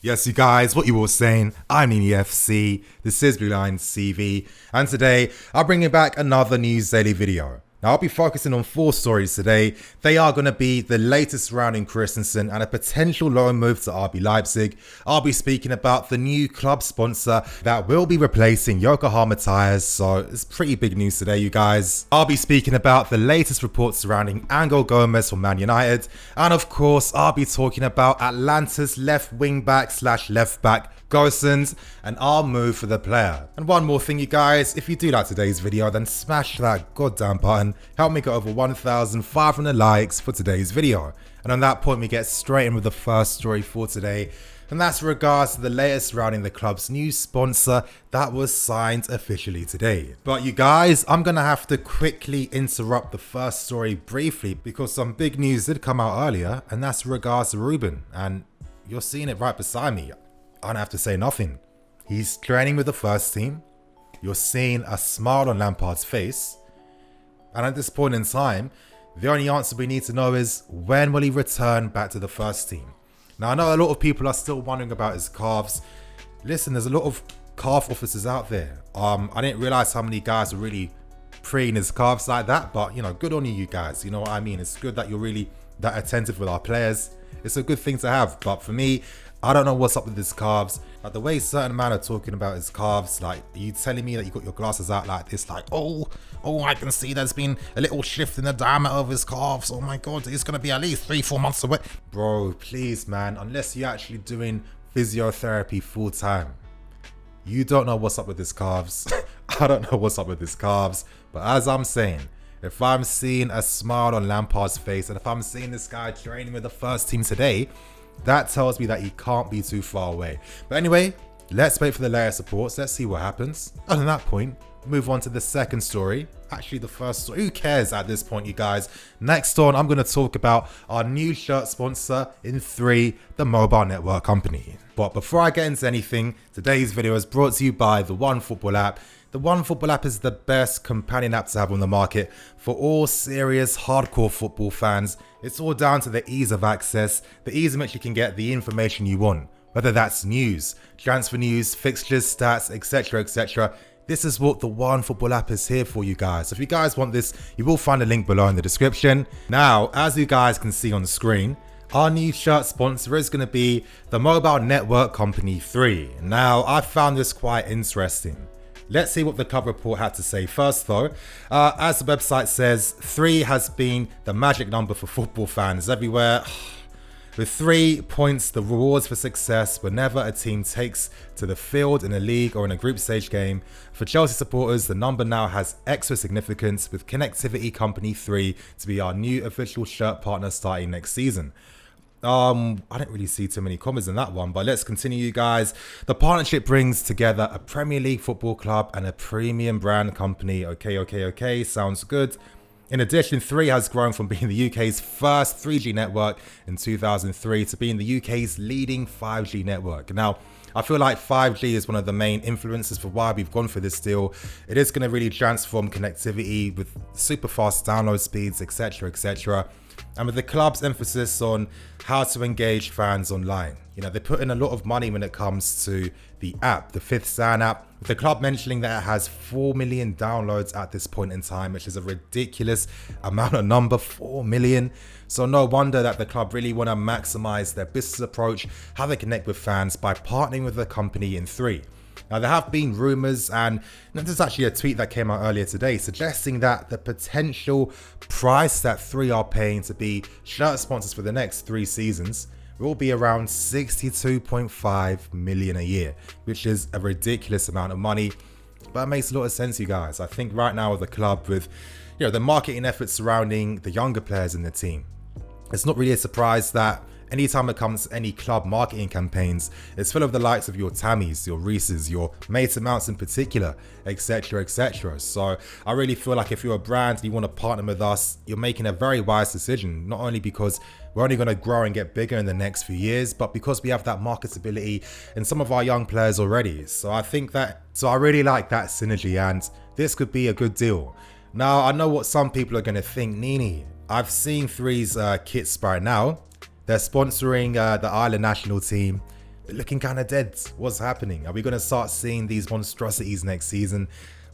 Yes, you guys, what you all saying? I'm Nini FC, this is Blue Lines CV, and today I'll bring you back another news daily video. Now I'll be focusing on 4 stories today. They are going to be the latest surrounding Christensen and a potential loan move to RB Leipzig. I'll be speaking about the new club sponsor that will be replacing Yokohama Tires, so it's pretty big news today, you guys. I'll be speaking about the latest reports surrounding Angel Gomes from Man United, and of course I'll be talking about Atlanta's left wing back / left back Gosens and our move for the player. And one more thing, you guys, if you do like today's video, then smash that goddamn button. Help me get over 1,500 likes for today's video. And on that point, we get straight in with the first story for today. And that's regards to the latest surrounding the club's new sponsor that was signed officially today. But you guys, I'm going to have to quickly interrupt the first story briefly because some big news did come out earlier, and that's regards to Ruben. And you're seeing it right beside me. I don't have to say nothing. He's training with the first team. You're seeing a smile on Lampard's face. And at this point in time, the only answer we need to know is when will he return back to the first team? Now, I know a lot of people are still wondering about his calves. Listen, there's a lot of calf officers out there. I didn't realize how many guys are really preying his calves like that, but you know, good on you guys. You know what I mean? It's good that you're really that attentive with our players. It's a good thing to have, but for me, I don't know what's up with his calves. Like the way certain men are talking about his calves, like, are you telling me that you got your glasses out like this? Like, oh, I can see there's been a little shift in the diameter of his calves. Oh my God, he's going to be at least 3-4 months away. Bro, please, man, unless you're actually doing physiotherapy full time, you don't know what's up with his calves. I don't know what's up with his calves. But as I'm saying, if I'm seeing a smile on Lampard's face, and if I'm seeing this guy training with the first team today, that tells me that he can't be too far away. But anyway, let's wait for the latest reports. Let's see what happens. And at that point, move on to the second story. Actually, the first story. Who cares at this point, you guys? Next on, I'm going to talk about our new shirt sponsor in 3, the mobile network company. But before I get into anything, today's video is brought to you by the OneFootball app. The OneFootball app is the best companion app to have on the market for all serious hardcore football fans. It's all down to the ease of access, the ease in which you can get the information you want, whether that's news, transfer news, fixtures, stats, etc, etc. This is what the OneFootball app is here for, you guys. So if you guys want this, you will find a link below in the description. Now, as you guys can see on the screen, our new shirt sponsor is going to be the mobile network company 3. Now, I found this quite interesting. Let's see what the cover report had to say first though. As the website says, 3 has been the magic number for football fans everywhere. With 3 points, the rewards for success whenever a team takes to the field in a league or in a group stage game. For Chelsea supporters, the number now has extra significance with Connectivity Company 3 to be our new official shirt partner starting next season. I didn't really see too many comments in that one, but let's continue, you guys. The partnership brings together a Premier League football club and a premium brand company. Okay, sounds good. In addition, 3 has grown from being the UK's first 3G network in 2003 to being the UK's leading 5G network. Now, I feel like 5G is one of the main influences for why we've gone for this deal. It is going to really transform connectivity with super fast download speeds, etc, etc. And with the club's emphasis on how to engage fans online. You know, they put in a lot of money when it comes to the app, the 5th San app, with the club mentioning that it has 4 million downloads at this point in time, which is a ridiculous amount of number, 4 million. So no wonder that the club really want to maximize their business approach, how they connect with fans by partnering with the company in 3. Now, there have been rumours, and there's actually a tweet that came out earlier today suggesting that the potential price that 3 are paying to be shirt sponsors for the next 3 seasons will be around 62.5 million a year, which is a ridiculous amount of money. But it makes a lot of sense, you guys. I think right now with the club, with the marketing efforts surrounding the younger players in the team, it's not really a surprise that anytime it comes to any club marketing campaigns, it's full of the likes of your Tammys, your Reeses, your Mason Mounts in particular, etc, etc. So I really feel like if you're a brand and you want to partner with us, you're making a very wise decision, not only because we're only going to grow and get bigger in the next few years, but because we have that marketability in some of our young players already. So I really like that synergy, and this could be a good deal. Now, I know what some people are going to think. Nini, I've seen 3's kits right now. They're sponsoring the Ireland national team. They're looking kind of dead. What's happening? Are we going to start seeing these monstrosities next season?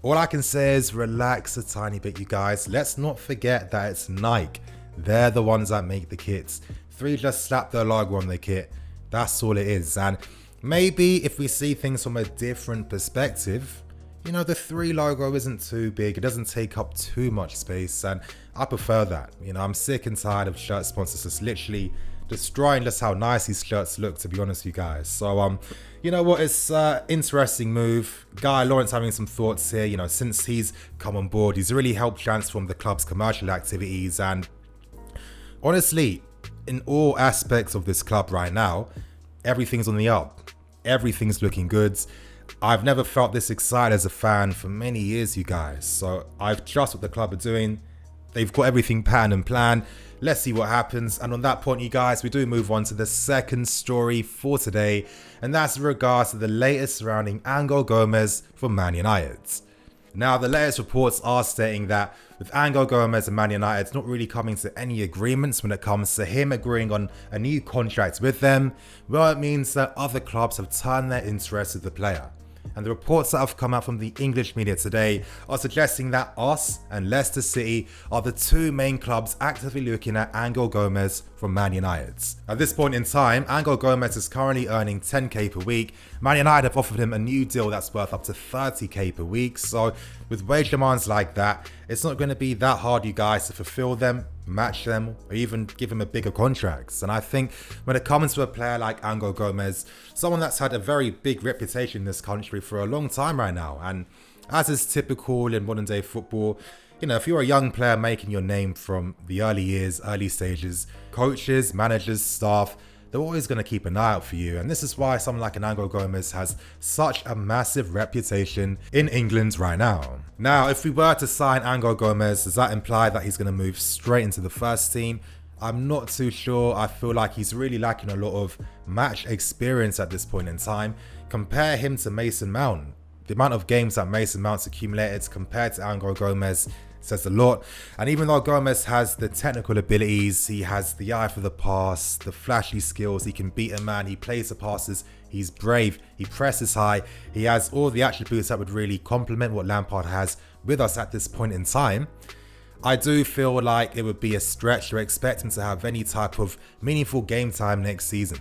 All I can say is relax a tiny bit, you guys. Let's not forget that it's Nike. They're the ones that make the kits. 3 just slap their logo on the kit. That's all it is. And maybe if we see things from a different perspective, you know, the 3 logo isn't too big. It doesn't take up too much space. And I prefer that. You know, I'm sick and tired of shirt sponsors just literally destroying just how nice these shirts look, to be honest with you guys. So, you know what, it's an interesting move. Guy Lawrence having some thoughts here. You know, since he's come on board, he's really helped transform the club's commercial activities. And honestly, in all aspects of this club right now, everything's on the up. Everything's looking good. I've never felt this excited as a fan for many years, you guys. So I trust what the club are doing. They've got everything patterned and planned. Let's see what happens. And on that point, you guys, we do move on to the second story for today. And that's in regards to the latest surrounding Angel Gomes from Man United. Now, the latest reports are stating that with Angel Gomes and Man United not really coming to any agreements when it comes to him agreeing on a new contract with them, well, it means that other clubs have turned their interest to the player. And the reports that have come out from the English media today are suggesting that us and Leicester City are the 2 main clubs actively looking at Angel Gomes from Man United. At this point in time, Angel Gomes is currently earning 10k per week. Man United have offered him a new deal that's worth up to 30k per week. So with wage demands like that, it's not going to be that hard, you guys, to fulfill them, match them, or even give him a bigger contract. And I think when it comes to a player like Angel Gomes, someone that's had a very big reputation in this country for a long time right now, and as is typical in modern day football, you know, if you're a young player making your name from the early years, early stages, coaches, managers, staff, they're always going to keep an eye out for you. And this is why someone like an Angel Gomes has such a massive reputation in England right now. Now, if we were to sign Angel Gomes, does that imply that he's going to move straight into the first team? I'm not too sure. I feel like he's really lacking a lot of match experience at this point in time. Compare him to Mason Mount. The amount of games that Mason Mount's accumulated compared to Angel Gomes says a lot. And even though Gomes has the technical abilities, he has the eye for the pass, the flashy skills, he can beat a man, he plays the passes, he's brave, he presses high, he has all the attributes that would really complement what Lampard has with us at this point in time, I do feel like it would be a stretch to expect him to have any type of meaningful game time next season.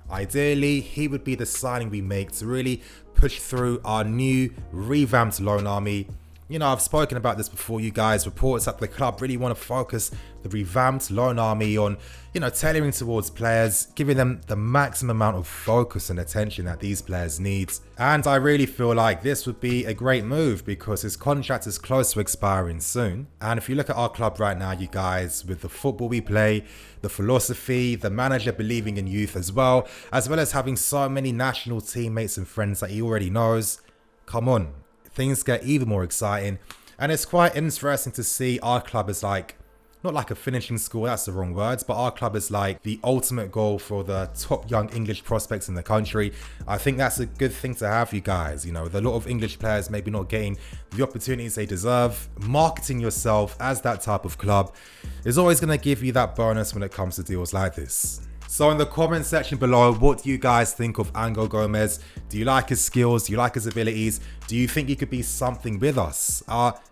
Ideally, he would be the signing we make to really push through our new revamped loan army. You know, I've spoken about this before, you guys. Reports that the club really want to focus the revamped loan army on, you know, tailoring towards players, giving them the maximum amount of focus and attention that these players need. And I really feel like this would be a great move because his contract is close to expiring soon. And if you look at our club right now, you guys, with the football we play, the philosophy, the manager believing in youth as well as having so many national teammates and friends that he already knows, come on. Things get even more exciting, and it's quite interesting to see our club as like, not like a finishing school, that's the wrong words, but our club is like the ultimate goal for the top young English prospects in the country. I think that's a good thing to have, you guys. You know, with a lot of English players maybe not getting the opportunities they deserve, marketing yourself as that type of club is always going to give you that bonus when it comes to deals like this. So in the comment section below, what do you guys think of Angel Gomes? Do you like his skills? Do you like his abilities? Do you think he could be something with us?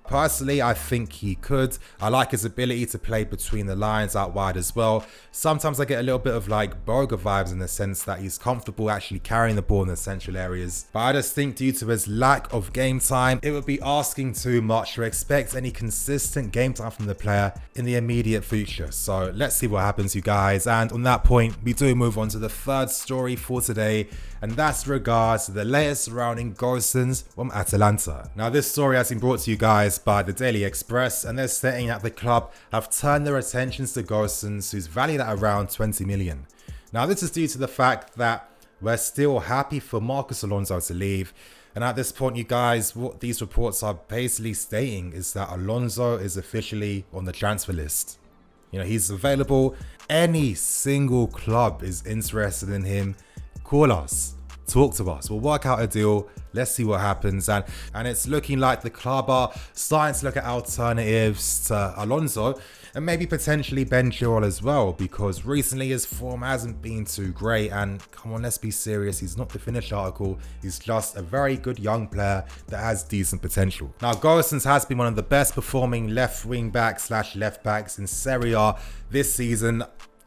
Personally, I think he could. I like his ability to play between the lines out wide as well. Sometimes I get a little bit of like Boga vibes in the sense that he's comfortable actually carrying the ball in the central areas. But I just think due to his lack of game time, it would be asking too much to expect any consistent game time from the player in the immediate future. So let's see what happens, you guys. And on that point, we do move on to the third story for today, and that's regards to the latest surrounding Gosens from Atalanta. Now, this story has been brought to you guys by the Daily Express, and they're stating that the club have turned their attentions to Gosens, who's valued at around 20 million. Now, this is due to the fact that we're still happy for Marcos Alonso to leave, and at this point, you guys, what these reports are basically stating is that Alonso is officially on the transfer list. You know, he's available. Any single club is interested in him. Call us. talk to us. We'll work out a deal. Let's see what happens. And it's looking like the club are starting to look at alternatives to Alonso and maybe potentially Ben Chilwell as well, because recently his form hasn't been too great. And come on, let's be serious. He's not the finished article. He's just a very good young player that has decent potential. Now, Gosens has been one of the best performing left wing backs / left backs in Serie A this season.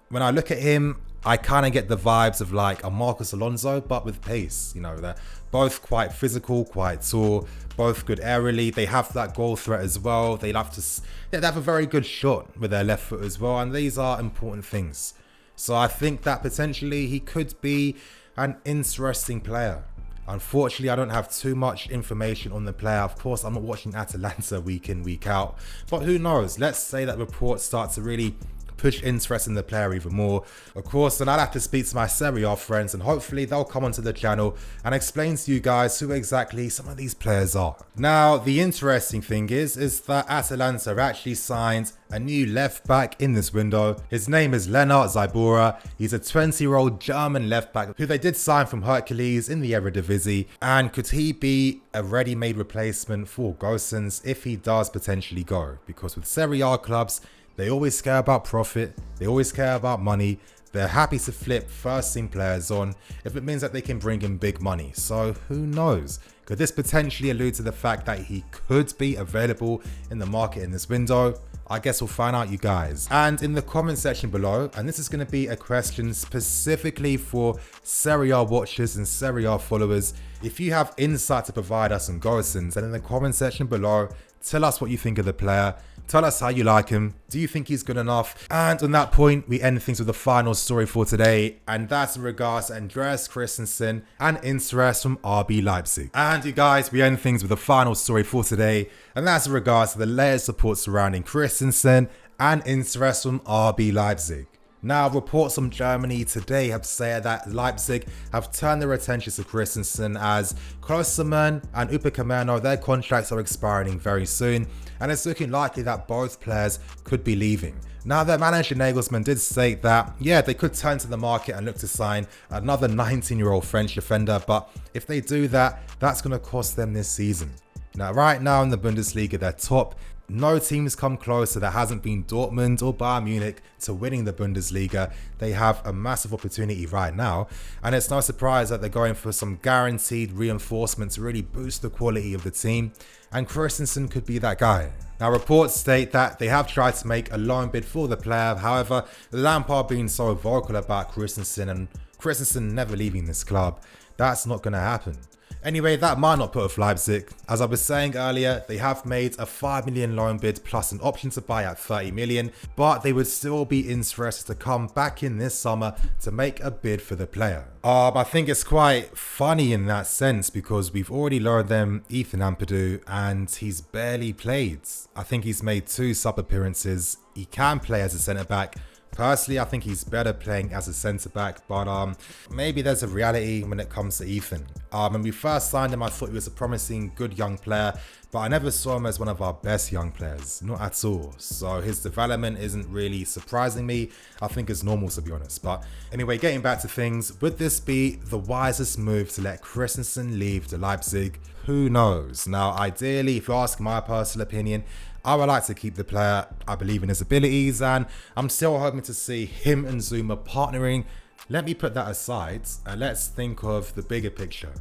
When I look at him, I kind of get the vibes of like a Marcos Alonso, but with pace. You know, they're both quite physical, quite tall, both good aerially. They have that goal threat as well. They have a very good shot with their left foot as well. And these are important things. So I think that potentially he could be an interesting player. Unfortunately, I don't have too much information on the player. Of course, I'm not watching Atalanta week in, week out. But who knows? Let's say that reports start to really push interest in the player even more. Of course, then I'd have to speak to my Serie A friends, and hopefully they'll come onto the channel and explain to you guys who exactly some of these players are. Now, the interesting thing is that Atalanta actually signed a new left back in this window. His name is Lennart Zybora. He's a 20-year-old German left back who they did sign from Hercules in the Eredivisie. And could he be a ready-made replacement for Gosens if he does potentially go? Because with Serie A clubs, they always care about profit, they always care about money. They're happy to flip first team players on if it means that they can bring in big money. So who knows? Could this potentially allude to the fact that he could be available in the market in this window? I guess we'll find out, you guys. And in the comment section below, and this is going to be a question specifically for Serie A watchers and Serie A followers, if you have insight to provide us on Gosens, then in the comment section below, tell us what you think of the player. Tell us how you like him. Do you think he's good enough? And on that point, we end things with the final story for today. And that's in regards to Andreas Christensen and interest from RB Leipzig. And you guys, we end things with the final story for today. And that's in regards to the latest support surrounding Christensen and interest from RB Leipzig. Now, reports from Germany today have said that Leipzig have turned their attention to Christensen as Klostermann and Upamecano, their contracts are expiring very soon, and it's looking likely that both players could be leaving. Now, their manager Nagelsmann did state that, yeah, they could turn to the market and look to sign another 19-year-old French defender, but if they do that, that's going to cost them this season. Now, right now in the Bundesliga, they're top. No team's come closer that hasn't been Dortmund or Bayern Munich to winning the Bundesliga. They have a massive opportunity right now, and it's no surprise that they're going for some guaranteed reinforcement to really boost the quality of the team, and Christensen could be that guy. Now, reports state that they have tried to make a loan bid for the player. However, Lampard being so vocal about Christensen and Christensen never leaving this club, that's not going to happen. Anyway, that might not put off Leipzig. As I was saying earlier, they have made a 5 million loan bid plus an option to buy at 30 million, but they would still be interested to come back in this summer to make a bid for the player. I think it's quite funny in that sense because we've already loaned them Ethan Ampadu and he's barely played. I think he's made 2 sub appearances. He can play as a centre back. Personally, I think he's better playing as a centre-back, but maybe there's a reality when it comes to Ethan. When we first signed him, I thought he was a promising, good young player, but I never saw him as one of our best young players, not at all. So his development isn't really surprising me. I think it's normal, to be honest. But anyway, getting back to things, would this be the wisest move to let Christensen leave to Leipzig? Who knows? Now, ideally, if you ask my personal opinion, I would like to keep the player. I believe in his abilities, and I'm still hoping to see him and Zuma partnering. Let me put that aside, and let's think of the bigger picture.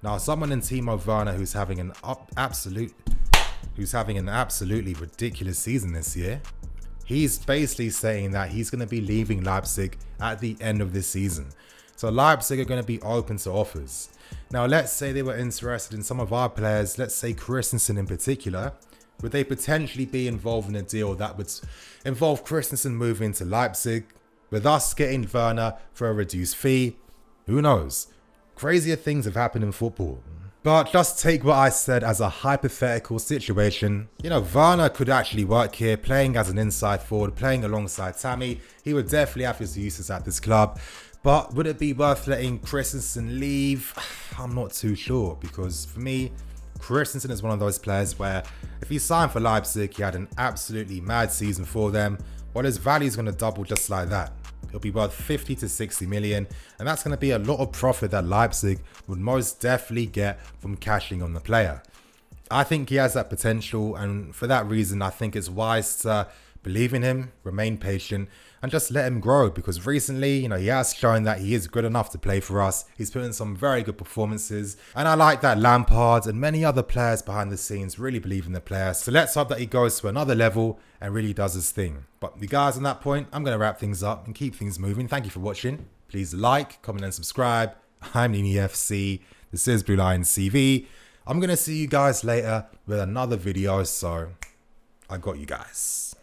Now, someone in Timo Werner who's having an absolutely ridiculous season this year. He's basically saying that he's going to be leaving Leipzig at the end of this season. So Leipzig are going to be open to offers. Now, let's say they were interested in some of our players, let's say Christensen in particular. Would they potentially be involved in a deal that would involve Christensen moving to Leipzig, with us getting Werner for a reduced fee? Who knows? Crazier things have happened in football. But just take what I said as a hypothetical situation. You know, Werner could actually work here, playing as an inside forward, playing alongside Tammy. He would definitely have his uses at this club. But would it be worth letting Christensen leave? I'm not too sure, because for me, Christensen is one of those players where if he signed for Leipzig, he had an absolutely mad season for them, well, his value is going to double just like that. it'll be worth 50 to 60 million, and that's going to be a lot of profit that Leipzig would most definitely get from cashing on the player. I think he has that potential, and for that reason I think it's wise to believe in him, remain patient, and just let him grow, because recently, he has shown that he is good enough to play for us. He's put in some very good performances, and I like that Lampard and many other players behind the scenes really believe in the player. So let's hope that he goes to another level and really does his thing. But you guys, on that point, I'm going to wrap things up and keep things moving. Thank you for watching. Please like, comment and subscribe. I'm Nini FC. This is Blue Lion CV. I'm going to see you guys later with another video, so I got you guys.